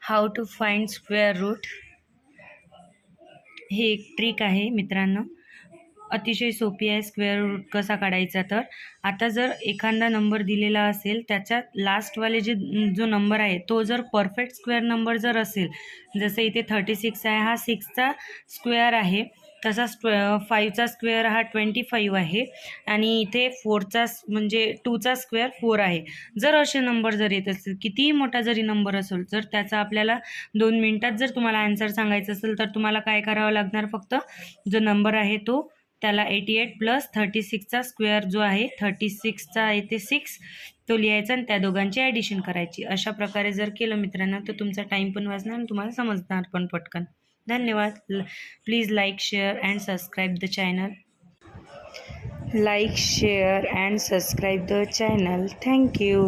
How to find square root हे एक trick आहे मित्रांनो. अतिशय सोपी आहे स्क्वेअर रूट कसा काढायचा. तर आता जर एखादा नंबर दिलेला असेल त्याच्या लास्टवाले जो नंबर आहे तो जर परफेक्ट स्क्वेअर नंबर जर असेल, जसं इथे 36 आहे, हा 6चा स्क्वेअर आहे. तसा 5चा स्क्वेअर हा 25 आहे आणि इथे 4चा म्हणजे 2चा स्क्वेअर 4 आहे. जर असे नंबर जर येत असतील, कितीही मोठा जरी नंबर असेल, जर त्याचा आपल्याला 2 मिनिटात जर तुम्हाला आन्सर सांगायचं असेल तर तुम्हाला काय करावं लागणार, फक्त जो नंबर आहे तो त्याला 88 प्लस 36चा स्क्वेअर जो आहे 36चा इथे 6 तो लिहायचा आणि त्या दोघांची ॲडिशन करायची. अशा प्रकारे जर केलं मित्रांनो तर तुमचा टाईम पण वाचणार आणि तुम्हाला समजणार पण पटकन. धन्यवाद. Please like, share and subscribe the channel. Like, share and subscribe the channel. Thank you.